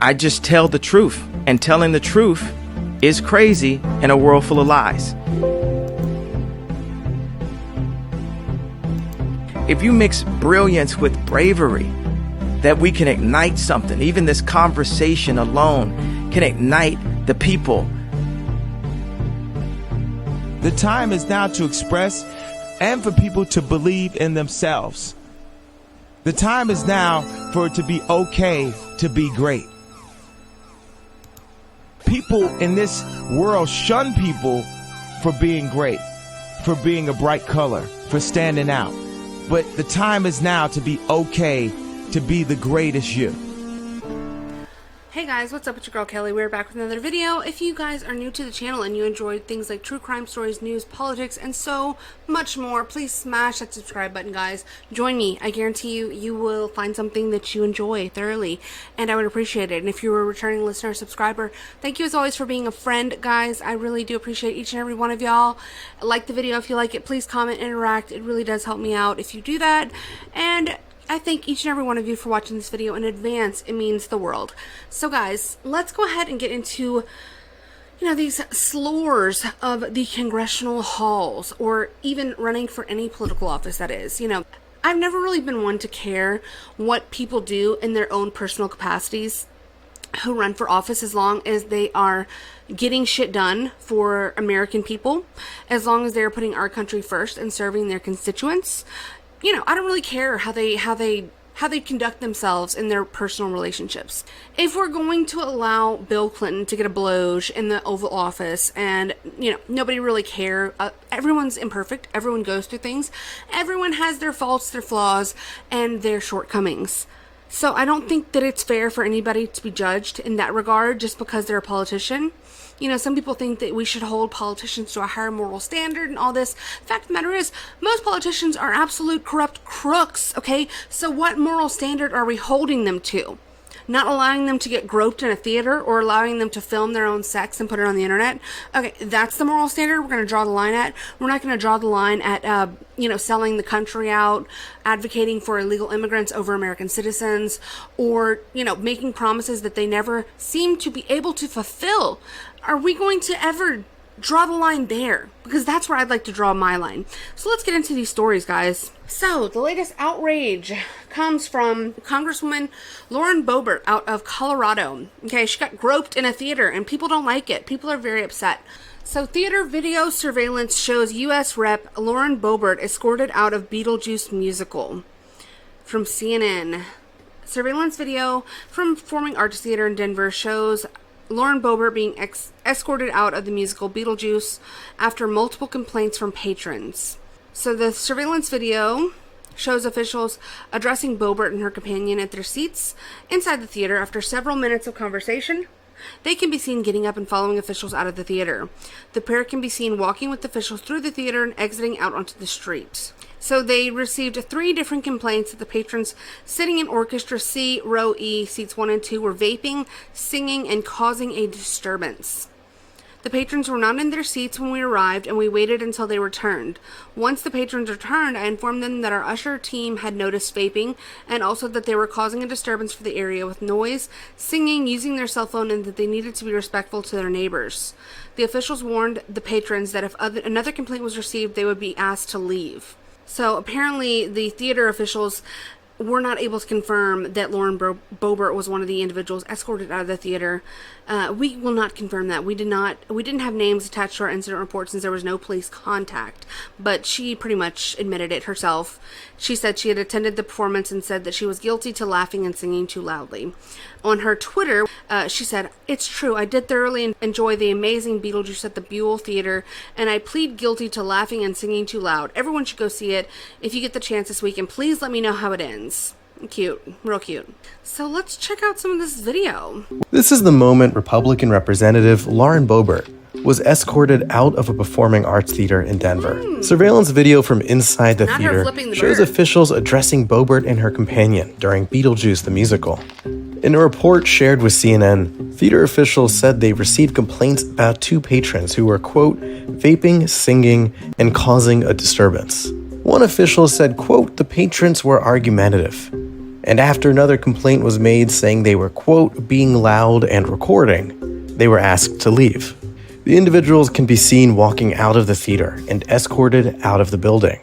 I just tell the truth, and telling the truth is crazy in a world full of lies. If you mix brilliance with bravery, that we can ignite something. Even this conversation alone can ignite the people. The time is now to express and for people to believe in themselves. The time is now for it to be okay to be great. People in this world shun people for being great, for being a bright color, for standing out. But the time is now to be okay to be the greatest you. Hey guys, what's up? It's your girl Kelly. We're back with another video. If you guys are new to the channel and you enjoyed things like true crime stories, news, politics, and so much more, please smash that subscribe button, guys. Join me. I guarantee you will find something that you enjoy thoroughly, and I would appreciate it. And if you're a returning listener or subscriber, thank you as always for being a friend, guys. I really do appreciate each and every one of y'all. Like the video if you like it. Please comment, interact. It really does help me out if you do that. And I thank each and every one of you for watching this video in advance. It means the world. So guys, let's go ahead and get into, these slurs of the congressional halls, or even running for any political office that is. I've never really been one to care what people do in their own personal capacities who run for office, as long as they are getting shit done for American people, as long as they're putting our country first and serving their constituents. I don't really care how they conduct themselves in their personal relationships. If we're going to allow Bill Clinton to get a blowj in the Oval Office and, nobody really care, everyone's imperfect, everyone goes through things, everyone has their faults, their flaws, and their shortcomings. So I don't think that it's fair for anybody to be judged in that regard just because they're a politician. Some people think that we should hold politicians to a higher moral standard and all this. Fact of the matter is, most politicians are absolute corrupt crooks, okay? So what moral standard are we holding them to? Not allowing them to get groped in a theater, or allowing them to film their own sex and put it on the internet? Okay, that's the moral standard we're going to draw the line at. We're not going to draw the line at, selling the country out, advocating for illegal immigrants over American citizens, or, making promises that they never seem to be able to fulfill. Are we going to ever draw the line there? Because that's where I'd like to draw my line. So let's get into these stories, guys. So the latest outrage comes from Congresswoman Lauren Boebert out of Colorado. Okay, she got groped in a theater and people don't like it. People are very upset. So theater video surveillance shows U.S. Rep. Lauren Boebert escorted out of Beetlejuice musical. From CNN. Surveillance video from Performing Arts Theater in Denver shows Lauren Boebert being escorted out of the musical Beetlejuice after multiple complaints from patrons. So the surveillance video shows officials addressing Boebert and her companion at their seats inside the theater. After several minutes of conversation, they can be seen getting up and following officials out of the theater. The pair can be seen walking with officials through the theater and exiting out onto the street. So they received 3 different complaints that the patrons sitting in Orchestra C, Row E, seats 1 and 2 were vaping, singing, and causing a disturbance. The patrons were not in their seats when we arrived, and we waited until they returned. Once the patrons returned, I informed them that our usher team had noticed vaping, and also that they were causing a disturbance for the area with noise, singing, using their cell phone, and that they needed to be respectful to their neighbors. The officials warned the patrons that if another complaint was received, they would be asked to leave. So apparently the theater officials were not able to confirm that Lauren Boebert was one of the individuals escorted out of the theater. We will not confirm that. We didn't have names attached to our incident report since there was no police contact, but she pretty much admitted it herself. She said she had attended the performance and said that she was guilty to laughing and singing too loudly. On her Twitter, she said, "It's true, I did thoroughly enjoy the amazing Beetlejuice at the Buell Theater, and I plead guilty to laughing and singing too loud. Everyone should go see it if you get the chance this week, and please let me know how it ends." Cute, real cute. So let's check out some of this video. This is the moment Republican Representative Lauren Boebert was escorted out of a performing arts theater in Denver. Surveillance video from inside the theater shows officials addressing Boebert and her companion during Beetlejuice the musical. In a report shared with CNN, theater officials said they received complaints about 2 patrons who were, quote, vaping, singing, and causing a disturbance. One official said, quote, the patrons were argumentative. And after another complaint was made saying they were, quote, being loud and recording, they were asked to leave. The individuals can be seen walking out of the theater and escorted out of the building.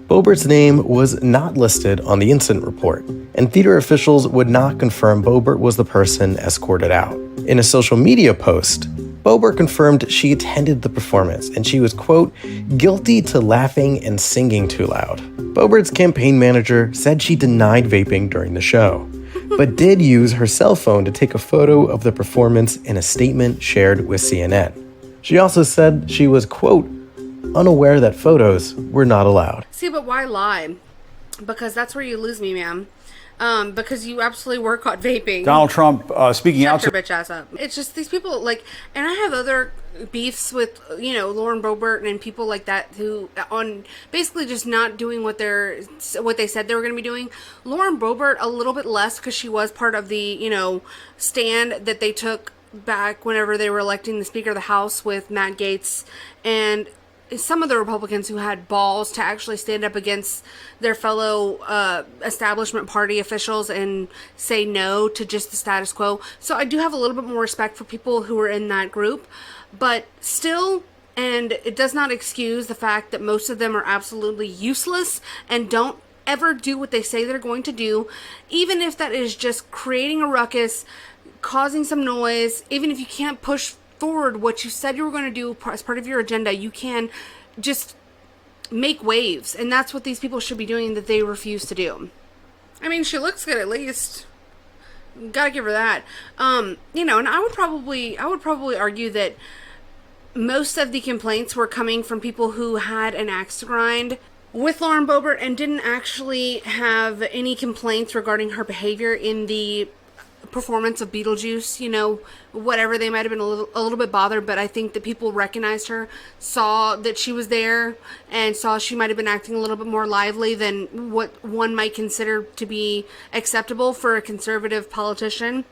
Boebert's name was not listed on the incident report, and theater officials would not confirm Boebert was the person escorted out. In a social media post, Boebert confirmed she attended the performance and she was, quote, guilty to laughing and singing too loud. Boebert's campaign manager said she denied vaping during the show, but did use her cell phone to take a photo of the performance in a statement shared with CNN. She also said she was, quote, unaware that photos were not allowed. See, but why lie? Because that's where you lose me, ma'am. Because you absolutely were caught vaping. Donald Trump speaking out. Shut your bitch ass up. It's just these people, like, and I have other beefs with, you know, Lauren Boebert and people like that who on basically just not doing what they said they were going to be doing. Lauren Boebert a little bit less because she was part of the, you know, stand that they took back whenever they were electing the Speaker of the House with Matt Gaetz and some of the Republicans who had balls to actually stand up against their fellow establishment party officials and say no to just the status quo. So I do have a little bit more respect for people who are in that group, but still, and it does not excuse the fact that most of them are absolutely useless and don't ever do what they say they're going to do, even if that is just creating a ruckus, causing some noise. Even if you can't push forward what you said you were going to do as part of your agenda, you can just make waves, and that's what these people should be doing that they refuse to do. I mean, she looks good at least. Gotta give her that. You know, and I would probably argue that most of the complaints were coming from people who had an axe to grind with Lauren Boebert and didn't actually have any complaints regarding her behavior in the performance of Beetlejuice. You know, whatever, they might have been a little bit bothered, but I think that people recognized her, saw that she was there, and saw she might have been acting a little bit more lively than what one might consider to be acceptable for a conservative politician.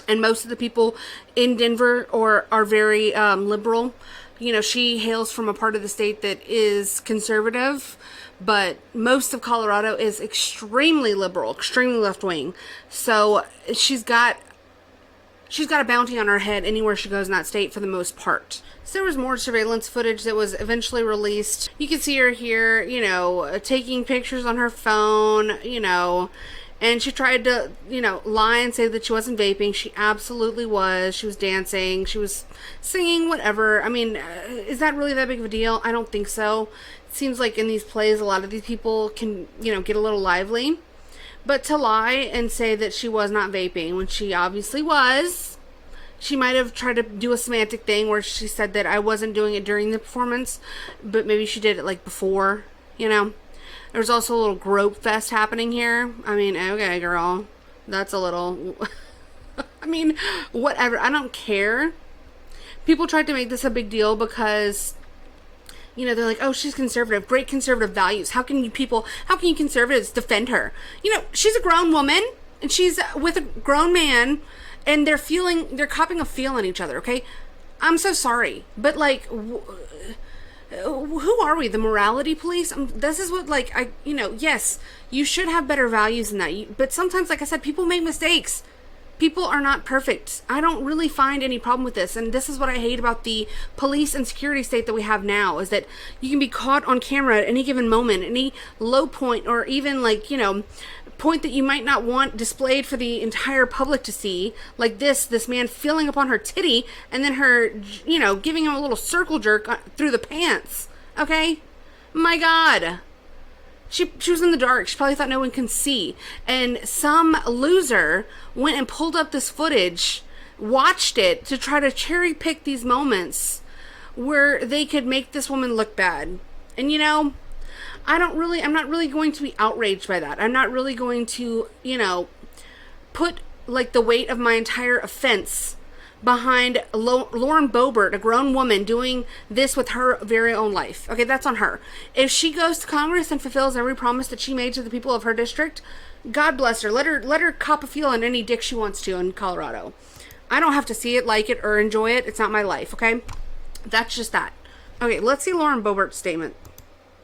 And most of the people in Denver are very liberal. You know, she hails from a part of the state that is conservative, but most of Colorado is extremely liberal, extremely left-wing. So she's got a bounty on her head anywhere she goes in that state for the most part. So there was more surveillance footage that was eventually released. You can see her here, you know, taking pictures on her phone, you know, and she tried to, you know, lie and say that she wasn't vaping. She absolutely was. She was dancing. She was singing, whatever. I mean, is that really that big of a deal? I don't think so. It seems like in these plays, a lot of these people can, you know, get a little lively. But to lie and say that she was not vaping when she obviously was, she might have tried to do a semantic thing where she said that I wasn't doing it during the performance, but maybe she did it like before, you know. There's also a little grope fest happening here. I mean, okay, girl. That's a little... I mean, whatever. I don't care. People tried to make this a big deal because, you know, they're like, oh, she's conservative. Great conservative values. How can you conservatives defend her? You know, she's a grown woman, and she's with a grown man, and they're copying a feel on each other, okay? I'm so sorry. But, like... who are we, the morality police? This is what, like, you know, yes, you should have better values than that, but sometimes, like I said, people make mistakes. People are not perfect. I don't really find any problem with this, and this is what I hate about the police and security state that we have now, is that you can be caught on camera at any given moment, any low point, or even, like, you know, point that you might not want displayed for the entire public to see, like this man feeling upon her titty, and then her, you know, giving him a little circle jerk through the pants. Okay? My God. She was in the dark. She probably thought no one can see. And some loser went and pulled up this footage, watched it to try to cherry pick these moments where they could make this woman look bad. And, you know, I'm not really going to be outraged by that. I'm not really going to, you know, put, like, the weight of my entire offense behind Lauren Boebert, a grown woman, doing this with her very own life. Okay, that's on her. If she goes to Congress and fulfills every promise that she made to the people of her district, God bless her. Let her cop a feel on any dick she wants to in Colorado. I don't have to see it, like it, or enjoy it. It's not my life, okay? That's just that. Okay, let's see Lauren Boebert's statement.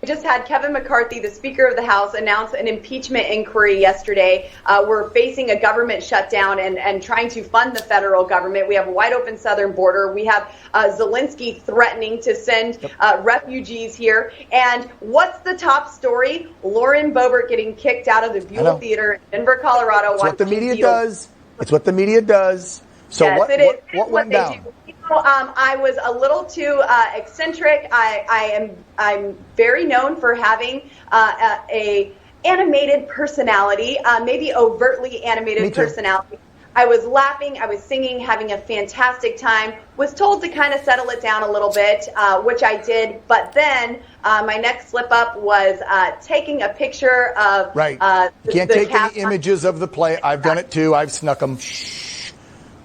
We just had Kevin McCarthy, the Speaker of the House, announce an impeachment inquiry yesterday. We're facing a government shutdown and trying to fund the federal government. We have a wide open southern border. We have Zelensky threatening to send refugees here. And what's the top story? Lauren Boebert getting kicked out of the Buell Theater in Denver, Colorado. It's what the media does. It's what the media does. So yes, what went down? I was a little too eccentric. I'm very known for having a animated personality, maybe overtly animated personality. I was laughing, I was singing, having a fantastic time. Was told to kind of settle it down a little bit, which I did. But then my next slip up was taking a picture of you can't take any images of the play. I've done it too. I've snuck them.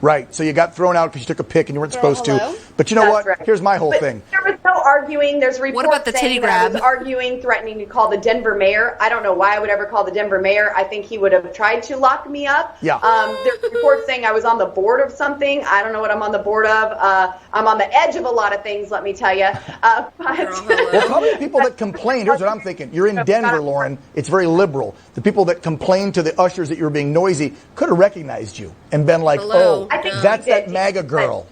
Right, so you got thrown out because you took a pic and you weren't supposed to. But you know what? Right. Here's my whole thing. There was no arguing. There's reports what about the titty grab? grab? I was arguing, threatening to call the Denver mayor. I don't know why I would ever call the Denver mayor. I think he would have tried to lock me up. Yeah. There's reports saying I was on the board of something. I don't know what I'm on the board of. I'm on the edge of a lot of things, let me tell you. Well, probably the people that complained. Here's what I'm thinking. You're in Denver, Lauren. It's very liberal. The people that complained to the ushers that you were being noisy could have recognized you and been like, hello. oh, that's that MAGA girl.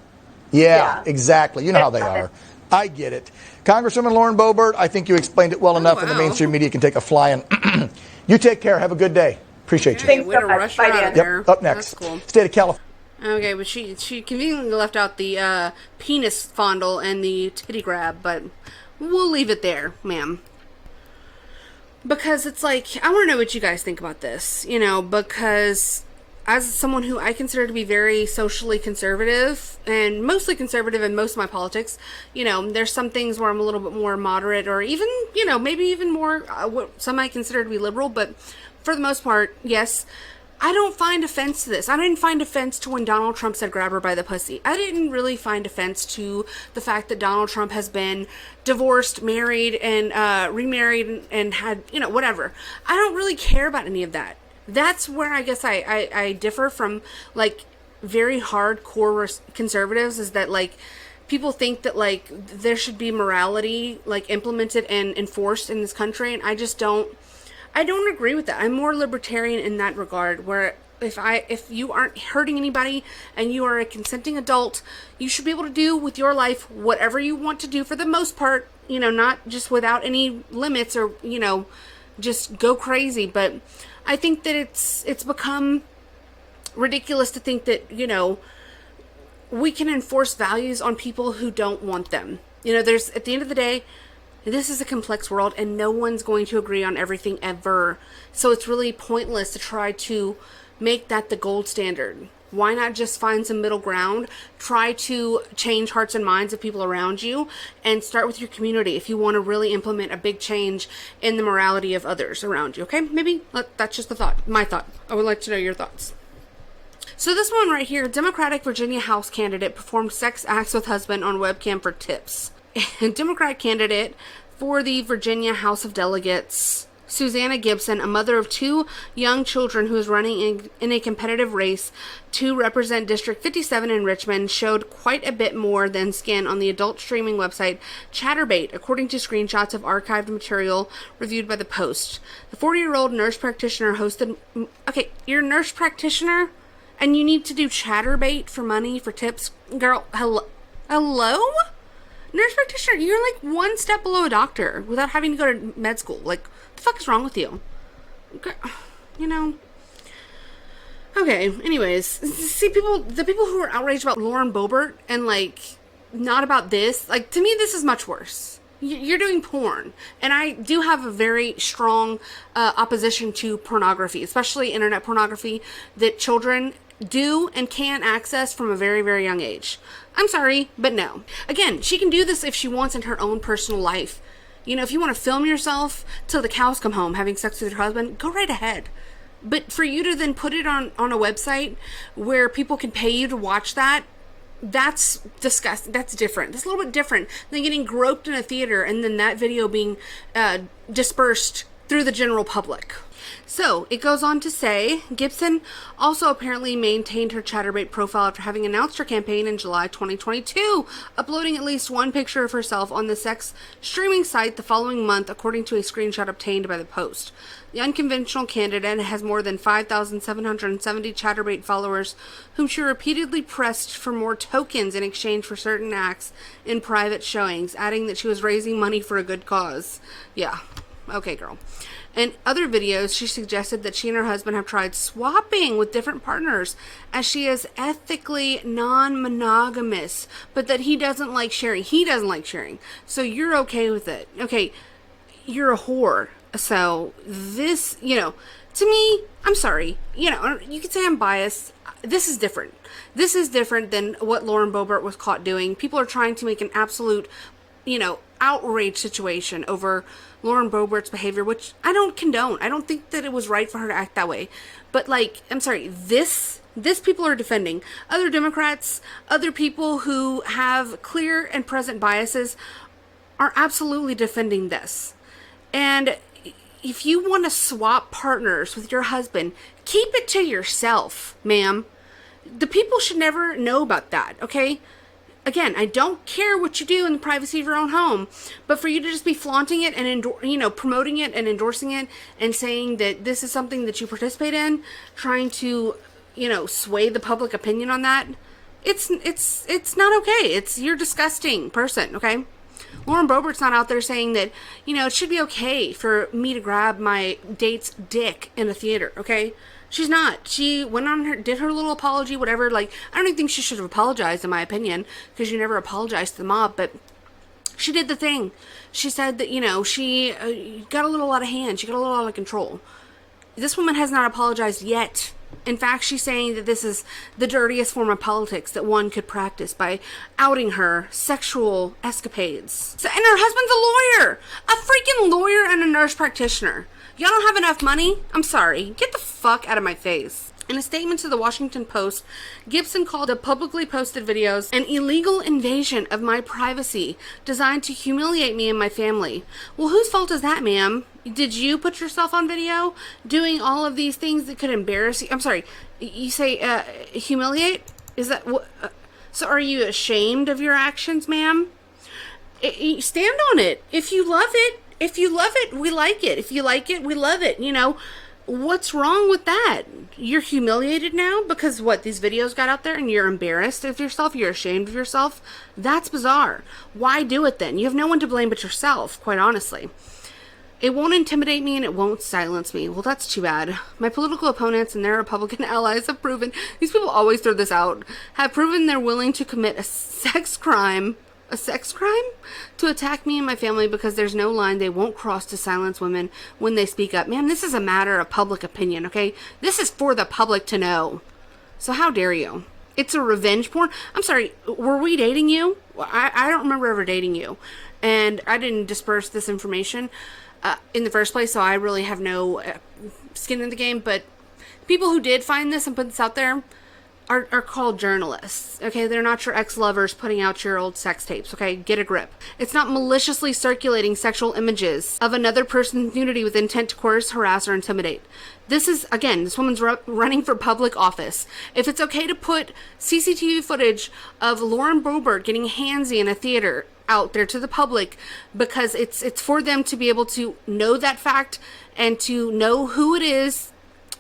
Yeah, exactly. You know how they are. I get it. Congresswoman Lauren Boebert, I think you explained it well enough, and the mainstream media can take a fly. And you take care. Have a good day. Appreciate you. Thanks so much. Bye, Dan. Yep. Up next, that's cool. State of California. Okay, but she conveniently left out the penis fondle and the titty grab, but we'll leave it there, ma'am. Because it's like, I want to know what you guys think about this, you know, because as someone who I consider to be very socially conservative, and mostly conservative in most of my politics, you know, there's some things where I'm a little bit more moderate, or even, you know, maybe even more, what some I consider to be liberal, but for the most part, yes, I don't find offense to this. I didn't find offense to when Donald Trump said grab her by the pussy. I didn't really find offense to the fact that Donald Trump has been divorced, married, and remarried, and had, you know, whatever. I don't really care about any of that. That's where I guess I differ from, like, very hardcore conservatives, is that, like, people think that, like, there should be morality, like, implemented and enforced in this country, and I just don't agree with that. I'm more libertarian in that regard, where if you aren't hurting anybody and you are a consenting adult, you should be able to do with your life whatever you want to do for the most part, you know, not just without any limits or, you know, just go crazy. But I think that it's become ridiculous to think that, you know, we can enforce values on people who don't want them. You know, there's, at the end of the day, this is a complex world and no one's going to agree on everything ever. So it's really pointless to try to make that the gold standard. Why not just find some middle ground? Try to change hearts and minds of people around you, and start with your community if you want to really implement a big change in the morality of others around you. Okay, maybe that's just a thought, my thought. I would like to know your thoughts. So this one right here, Democratic Virginia House candidate performed sex acts with husband on webcam for tips. Democrat candidate for the Virginia House of Delegates, Susanna Gibson, a mother of 2 young children who is running in a competitive race to represent District 57 in Richmond, showed quite a bit more than skin on the adult streaming website Chatterbait, according to screenshots of archived material reviewed by the Post. The 40-year-old nurse practitioner hosted... Okay, you're a nurse practitioner and you need to do Chatterbait for money, for tips? Girl, hello? Nurse practitioner, you're like one step below a doctor without having to go to med school. Like, what the fuck is wrong with you? You know? Okay, anyways. See, the people who are outraged about Lauren Boebert and, like, not about this, like, to me, this is much worse. You're doing porn. And I do have a very strong opposition to pornography, especially internet pornography, that children do and can access from a very, very young age. I'm sorry, but no. Again, she can do this if she wants in her own personal life. You know, if you want to film yourself till the cows come home having sex with your husband, go right ahead. But for you to then put it on a website where people can pay you to watch that, that's disgusting. That's different. That's a little bit different than getting groped in a theater and then that video being dispersed through the general public. So it goes on to say, Gibson also apparently maintained her Chatterbait profile after having announced her campaign in July 2022, uploading at least one picture of herself on the sex streaming site the following month, according to a screenshot obtained by the Post. The unconventional candidate has more than 5,770 Chatterbait followers, whom she repeatedly pressed for more tokens in exchange for certain acts in private showings, adding that she was raising money for a good cause. Yeah, okay, girl. In other videos, she suggested that she and her husband have tried swapping with different partners, as she is ethically non-monogamous, but that he doesn't like sharing. He doesn't like sharing. So you're okay with it. Okay, you're a whore. So this, you know, to me, I'm sorry. You know, you could say I'm biased. This is different. This is different than what Lauren Boebert was caught doing. People are trying to make an absolute, you know, outrage situation over Lauren Boebert's behavior, which I don't condone. I don't think that it was right for her to act that way. But, like, I'm sorry, this people are defending. Other Democrats, other people who have clear and present biases are absolutely defending this. And if you want to swap partners with your husband, keep it to yourself, ma'am. The people should never know about that, okay? Again, I don't care what you do in the privacy of your own home, but for you to just be flaunting it and, you know, promoting it and endorsing it and saying that this is something that you participate in, trying to, you know, sway the public opinion on that, it's not okay. You're a disgusting person, okay? Lauren Boebert's not out there saying that, you know, it should be okay for me to grab my date's dick in a theater, okay? She's not. She went on did her little apology, whatever. Like, I don't even think she should have apologized, in my opinion, because you never apologize to the mob, but she did the thing. She said that, you know, she got a little out of hand. She got a little out of control. This woman has not apologized yet. In fact, she's saying that this is the dirtiest form of politics that one could practice by outing her sexual escapades. So, and her husband's a lawyer! A freaking lawyer and a nurse practitioner. Y'all don't have enough money? I'm sorry. Get the fuck out of my face. In a statement to the Washington Post, Gibson called the publicly posted videos an illegal invasion of my privacy designed to humiliate me and my family. Well, whose fault is that, ma'am? Did you put yourself on video doing all of these things that could embarrass you? I'm sorry, you say humiliate? Is that what? So are you ashamed of your actions, ma'am? Stand on it. If you love it, we like it. If you like it, we love it. You know, what's wrong with that? You're humiliated now because what, these videos got out there and you're embarrassed of yourself, you're ashamed of yourself? That's bizarre. Why do it then? You have no one to blame but yourself, quite honestly. It won't intimidate me and it won't silence me. Well, that's too bad. My political opponents and their Republican allies have proven, these people always throw this out, have proven they're willing to commit a sex crime to attack me and my family because there's no line they won't cross to silence women when they speak up. Ma'am, this is a matter of public opinion, okay? This is for the public to know. So how dare you? It's a revenge porn. I'm sorry, were we dating you? I don't remember ever dating you. And I didn't disperse this information in the first place, so I really have no skin in the game. But people who did find this and put this out there are called journalists, okay? They're not your ex-lovers putting out your old sex tapes, okay? Get a grip. It's not maliciously circulating sexual images of another person's nudity with intent to coerce, harass, or intimidate. This is, again, this woman's running for public office. If it's okay to put CCTV footage of Lauren Boebert getting handsy in a theater out there to the public because it's for them to be able to know that fact and to know who it is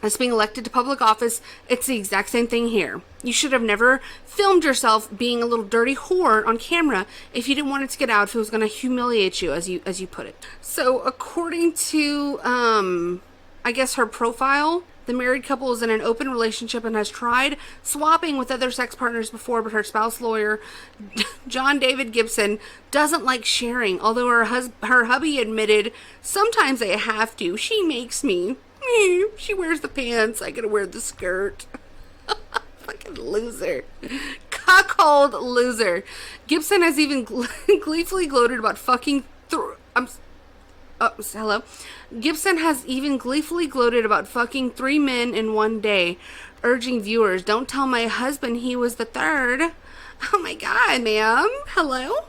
as being elected to public office, it's the exact same thing here. You should have never filmed yourself being a little dirty whore on camera if you didn't want it to get out, if it was going to humiliate you, as you put it. So according to, I guess her profile, the married couple is in an open relationship and has tried swapping with other sex partners before, but her spouse lawyer, John David Gibson, doesn't like sharing, although her hubby admitted sometimes they have to. She makes me. She wears the pants, I gotta wear the skirt. Fucking loser. Cuckold loser. Gibson has even gleefully gloated about fucking Gibson has even gleefully gloated about fucking 3 men in one day, urging viewers, don't tell my husband he was the third. Oh my god, ma'am. Hello?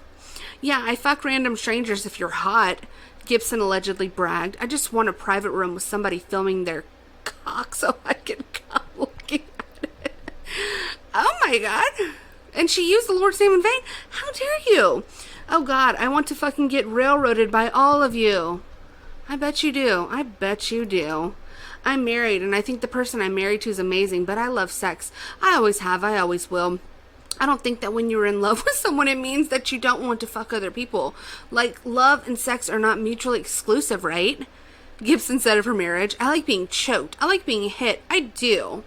Yeah, I fuck random strangers if you're hot. Gibson allegedly bragged, "I just want a private room with somebody filming their cock so I can come looking at it." Oh my God. And she used the Lord's name in vain? How dare you? Oh God, I want to fucking get railroaded by all of you. I bet you do. I bet you do. I'm married, and I think the person I'm married to is amazing, but I love sex. I always have. I always will. I don't think that when you're in love with someone, it means that you don't want to fuck other people. Like, love and sex are not mutually exclusive, right? Gibson said of her marriage, "I like being choked. I like being hit. I do."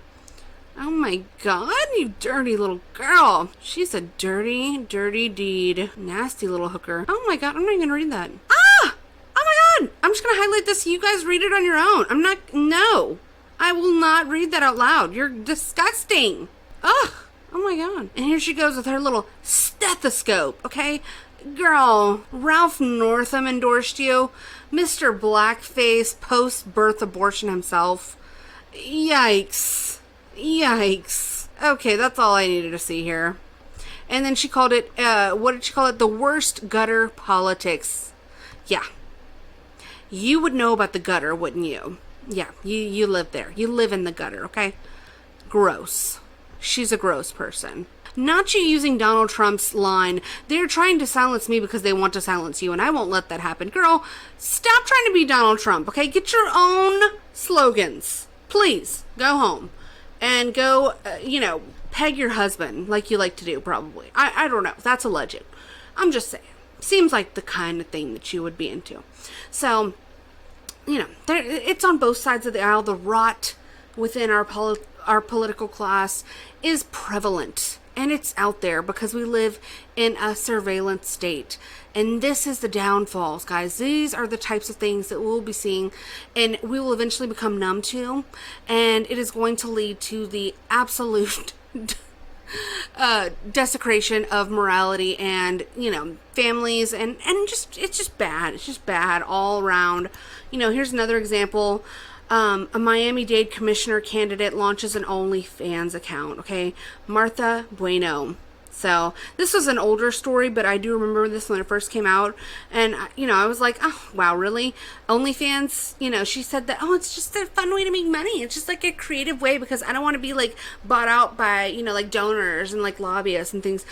Oh my God, you dirty little girl. She's a dirty, dirty deed. Nasty little hooker. Oh my God, I'm not even gonna read that. Ah! Oh my God! I'm just gonna highlight this so you guys read it on your own. No. I will not read that out loud. You're disgusting. Ugh. Oh my God. And here she goes with her little stethoscope, okay? Girl, Ralph Northam endorsed you. Mr. Blackface post-birth abortion himself. Yikes. Yikes. Okay, that's all I needed to see here. And then she called it, what did she call it? The worst gutter politics. Yeah. You would know about the gutter, wouldn't you? Yeah, you live there. You live in the gutter, okay? Gross. She's a gross person. Not you using Donald Trump's line, "They're trying to silence me because they want to silence you, and I won't let that happen." Girl, stop trying to be Donald Trump, okay? Get your own slogans. Please, go home. And go, peg your husband like you like to do, probably. I don't know. That's alleged. I'm just saying. Seems like the kind of thing that you would be into. So, it's on both sides of the aisle. The rot within our political class is prevalent. And it's out there because we live in a surveillance state. And this is the downfalls, guys. These are the types of things that we'll be seeing and we will eventually become numb to. And it is going to lead to the absolute desecration of morality and, families. And it's just bad. It's just bad all around. Here's another example. A Miami-Dade commissioner candidate launches an OnlyFans account, okay? Martha Bueno. So, this was an older story, but I do remember this when it first came out. And, I was like, oh, wow, really? OnlyFans, she said that, it's just a fun way to make money. It's just like a creative way because I don't want to be, bought out by, donors and, lobbyists and things.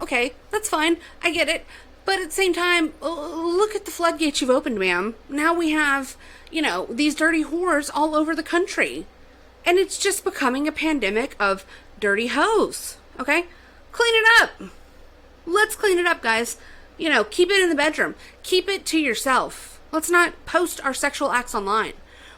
Okay, that's fine. I get it. But at the same time, look at the floodgates you've opened, ma'am. Now we have, these dirty whores all over the country. And it's just becoming a pandemic of dirty hoes, okay? Clean it up. Let's clean it up, guys. Keep it in the bedroom. Keep it to yourself. Let's not post our sexual acts online.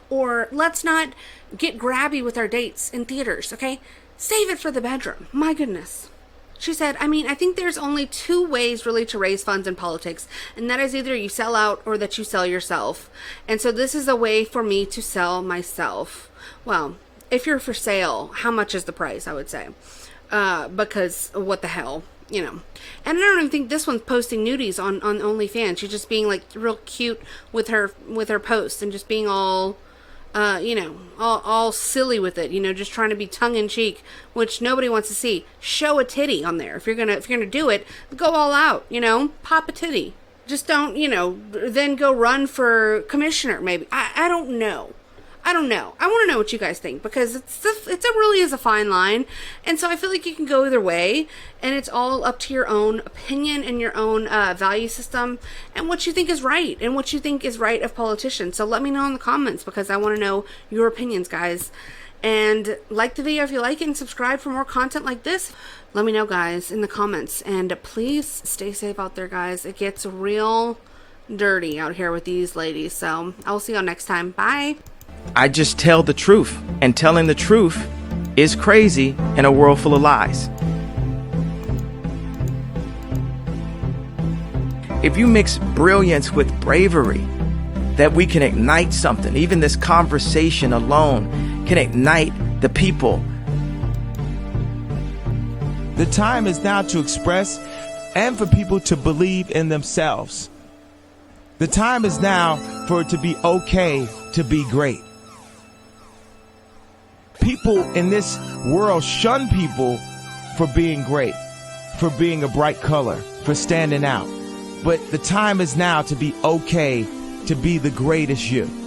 Or let's not get grabby with our dates in theaters, okay? Save it for the bedroom. My goodness. She said, I think there's only two ways really to raise funds in politics, and that is either you sell out or that you sell yourself. And so this is a way for me to sell myself. Well, if you're for sale, how much is the price, I would say? Because what the hell, And I don't even think this one's posting nudies on OnlyFans. She's just being real cute with her posts and just being all all silly with it, just trying to be tongue in cheek, which nobody wants to see. Show a titty on there. If you're gonna do it, go all out, pop a titty. Just don't, then go run for commissioner, maybe. I don't know. I want to know what you guys think because it really is a fine line. And so I feel like you can go either way and it's all up to your own opinion and your own value system and what you think is right and what you think is right of politicians. So let me know in the comments because I want to know your opinions, guys. And like the video if you like it and subscribe for more content like this. Let me know, guys, in the comments. And please stay safe out there, guys. It gets real dirty out here with these ladies. So I'll see y'all next time. Bye. I just tell the truth, and telling the truth is crazy in a world full of lies. If you mix brilliance with bravery, that we can ignite something. Even this conversation alone can ignite the people. The time is now to express and for people to believe in themselves. The time is now for it to be okay to be great. People in this world shun people for being great, for being a bright color, for standing out. But the time is now to be okay to be the greatest you.